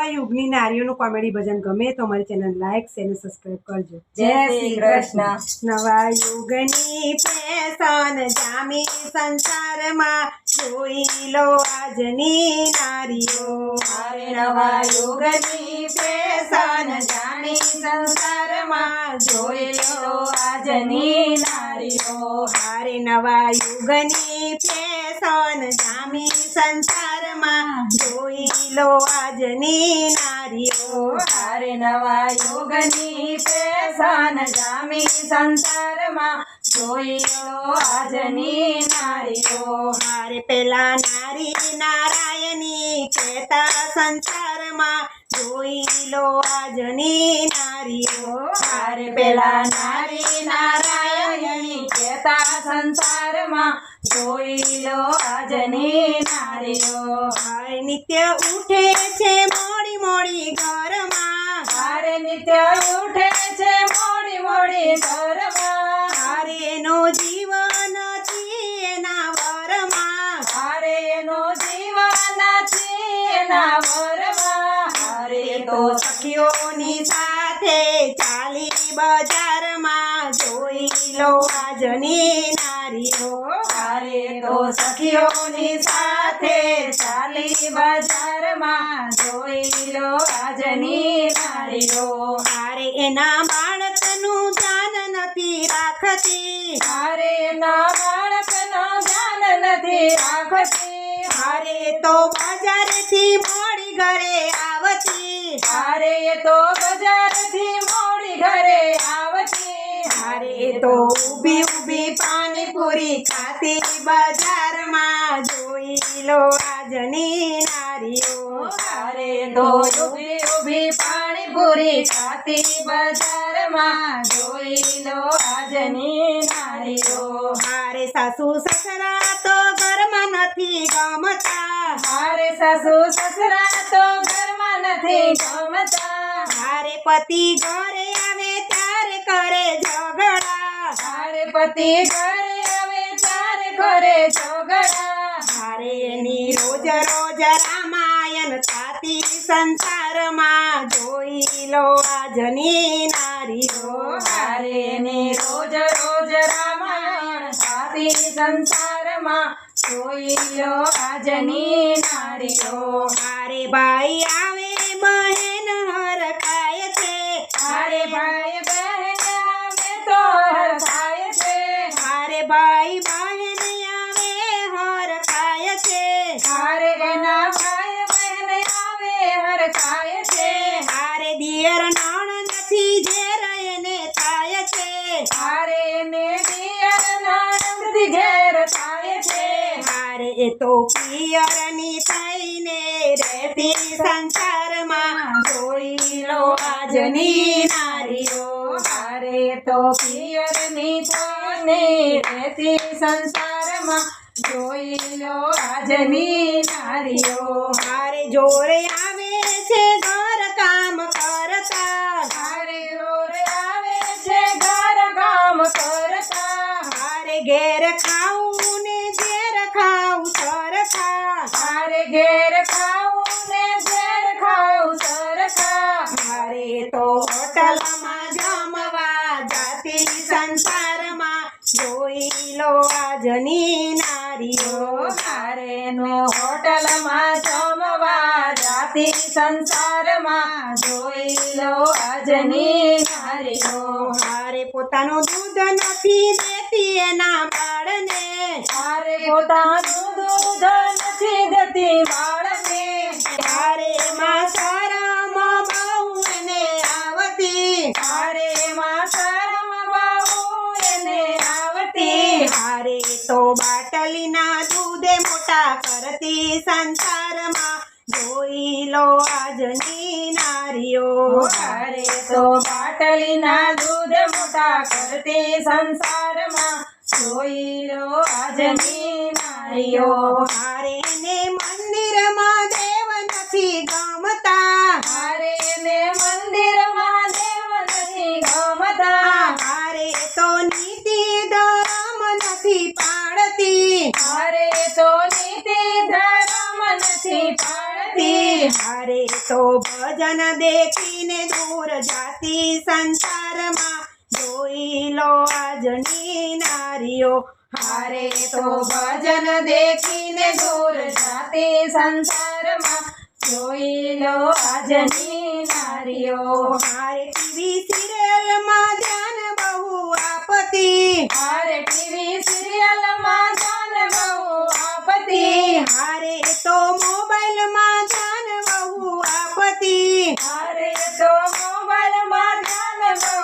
યુગની નારીઓનું કોમેડી ભજન ગમે તો અમારી ચેનલ લાઈક શેર અને સબસ્ક્રાઇબ કરજો. જય શ્રી કૃષ્ણ. નવા યુગની ફેશન જામી સંસારમાં જોઈ લો આજની નારીઓ. અરે નવા યુગની ફેશન જામી સંસારમાં જોઈ લો આજની નારીઓ. હારે નવા યુગની ફેશન જામી સંસારમાં જોઈ લો આજની નારીઓ. અરે નવા યુગની ફેશન જામી સંસારમાં જોઈ લો આજની નારીઓ. હારે પેલા નારી નારાયણી કહેતા સંસારમાં જોઈ લો આજની નારીઓ. અરે પેલા નારી નારાયણી કહેતા સંસારમાં જોઈ લો આજની નારીઓ. હારે નિત્ય ઉઠે છે મોડી મોડી ઘરમાં. હારે નિત્ય ઉઠે છે મોડી મોડી ઘરમાં. હારે એનો જીવન છે એના વરમાં. હારે એનો જીવન છે એના વરમાં. હારે તો સખીઓની સાથે ચાલી બજારમાં જોઈ લો આજની નારીઓ. હારે તો સખીઓની સાથે ચાલી બજારમાં જોઈ લો આજની નારીઓ. હારે એના બાળકનું ધ્યાન નથી રાખતી. હારે એના બાળકનું ધ્યાન નથી રાખતી. હારે તો બજારથી મોડી ઘરે આવતી. હારે તો બજારથી મોડી ઘરે આવતી. હારે તો ઊભી ઊભી પાણીપુરી ખાતી બજારમાં જોઈ લો આજની નારીઓ. હારે તો ઊભી ઊભી પાણીપુરી ખાતી બજારમાં જોઈ લો આજની નારીઓ. હારે સાસુ સસરા તો ઘરમાં નથી ગમતા. હારે સાસુ સસરા તો ઘરમાં નથી ગમતા. હારે પતિ ઘરે આવે ત્યારે કરે ઝઘડા. હારે પતિ ઘરે આવે ત્યારે કરે ઝઘડા. હારે એની રોજ રોજ રામાયણ થાતી સંસારમાં જોઈ લો આજની નારીઓ. હારે ને રોજ રોજ રામાયણ થાતી સંસારમાં જોઈ લો આજની નારીઓ. હારે ભાઈ આવે બહેન હરખાય છે. હારે ભાઈ બહેન આવે તો હરખાય છે. હારે ભાઈ બહેન આવે હરખાય છે. હારે એના ભાઈ બહેન આવે હરખાય છે. હારે દિયર નણંદથી ઝેર એને થાય છે. હારે ને દિયર નણંદથી ઘેર થાય છે. હારે એ તો પિયરની થઈને રહેતી સંસારમાં જોઈ લો આજની નારીઓ. હારે તો પિયરની થઈને રહેતી સંસારમાં જોઈ લો આજની નારીઓ. હારે જોરે આવે છે ઘર કામ કરતા. હારે રોર આવે છે ઘર કામ કરતા. હારે ઘેર ખાવું ને ઝેર ખાવું સરખા. હારે ઘેર ખાવું ને ઘેર ખાવું સરખા. હારે તો હોટલમાં જમવા જાતી સંસારમાં જોઈ લો આજની નારીઓ. હારે નો હોટલમાં જમવા જાતી સંસારમાં જોઈ લો આજની નારીઓ. હારે પોતાનું દૂધ નથી દેતી એના બાળને. હારે પોતાનું દૂધ નથી દેતી બાળને. હારે માં શરમ બહુ એને આવતી. હારે માં શરમ બહુ એને આવતી. હારે તો બાટલીના દૂધે મોટા કરતી સંસારમાં જોઈ લો આજની નારીઓ. હારે તો બાટલીના દૂધ મોટા કરતી સંસારમાં જોઈ લો આજની નારીઓ. હારે ને મંદિરમાં દેવ નથી ગમતા. હારે ને મંદિરમાં દેવ નથી ગમતા. હારે તો નીતિ ધર્મ નથી પાડતી. હારે તો નીતિ ધર્મ નથી પાડતી. હારે તો ભજન દેખીને દૂર જાતી સંસારમાં જોઈ લો આજની નારીઓ હારે તો ભજન દેખીને દૂર જાતે સંસારમાં જોઈ લો આજની નારીઓ હારે ટીવી સિરિયલમાં ધ્યાન બહુ આપતી હારે ટીવી સિરિયલમાં ધ્યાન બહુ આપતી હારે તો મોબાઈલમાં ધ્યાન બહુ આપતી હારે તો મોબાઈલમાં ધ્યાન બહુ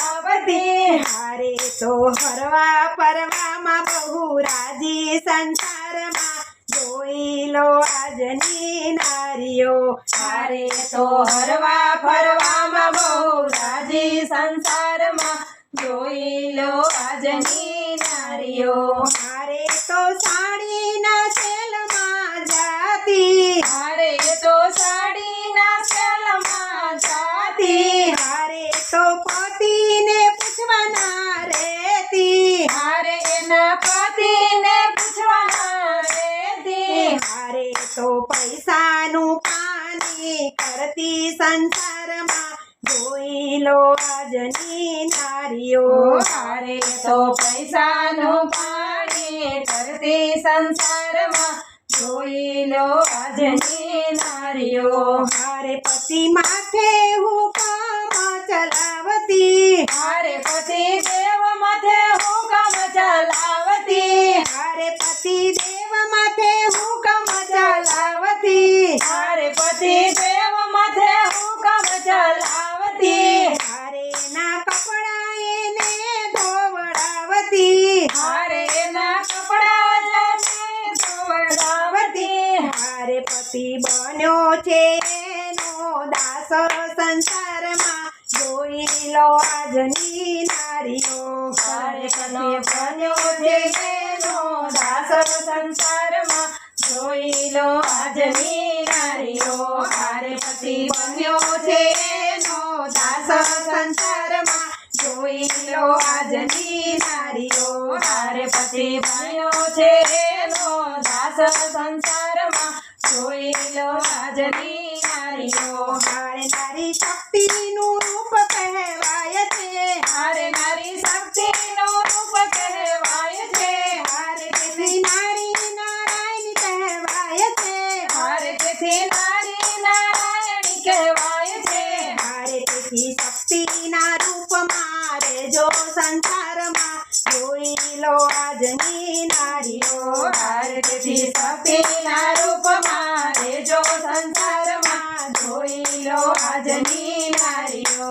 આપતી હારે તો હરવા ફરવામાં બહુ રાજી સંસારમાં જોઈ લો આજની નારીઓ હારે તો હરવા ફરવામાં બહુ રાજી સંસારમાં જોઈ લો આજની નારીઓ હારે તો સાડીના સેલમાં જાતી હારે તો સાડીના સેલમાં જાતી હારે તો પતિને પૂછવાના રહેતી હારે એના પતિને પૂછવાના રહેતી હારે તો પૈસાનું પાણી કરતી સંસારમાં જોઈ લો આજની નારીઓ હારે તો પૈસાનું પાણી કરતી સંસારમાં જોઈ લો આજની નારીઓ હારે પતિ માથે હુકમ ચલાવતી હારે પતિ દેવ માથે હુકમ ચલાવતી હારે પતિ દેવ માથે હુકમ ચલાવતી હારે પતિ દેવ માથે હુકમ ચલાવતી હારે ના કપડા એને ધોવડાવતી હારે એના કપડા જને ધોવડાવતી હારે પતિ બન્યો છે એનો દાસ સંસારમાં જોઈ લો આજની નારીઓ હારે પતિ બન્યો છે એનો દાસ સંસારમાં જોઈ લો આજની નારીઓ હારે પતિ બન્યો છે એનો દાસ સંસારમાં જોઈ લો આજની નારીઓ હારે પતિ બન્યો છે એનો દાસ સંસારમાં જોઈ લો આજની નારીઓ હારે નારી શક્તિનું રૂપ કહેવાય છે હારે નારી શક્તિનો રૂપ કહેવાય છે હારે તેથી નારી નારાયણી કહેવાય છે હારે તેથી નારી નારાયણી કહેવાય છે હારે તેથી શક્તિના રૂપમાં રેજો સંસારમાં જોઈ લો આજની નારીઓ હારે તેથી શક્તિના રૂપમાં રેજો સંસારમાં જોઈ લો આજની નારીઓ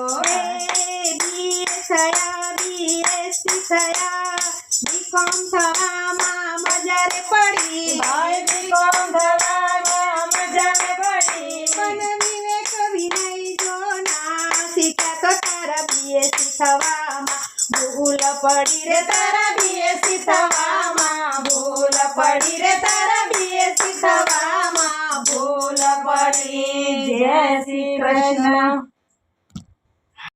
BA થયા BSc થયા બીકોમ થવામાં મજારે પડી ભાઈ બીકોમ થવામાં મજાને પડી પણ વિવેક વિનય જો ના શીખ્યા તો તારા BSc થવામાં ભૂલ પડી રે તારા BSc થવામાં ભૂલ પડી રે તારા BSc થવામાં ભૂલ પડી જય શ્રી કૃષ્ણ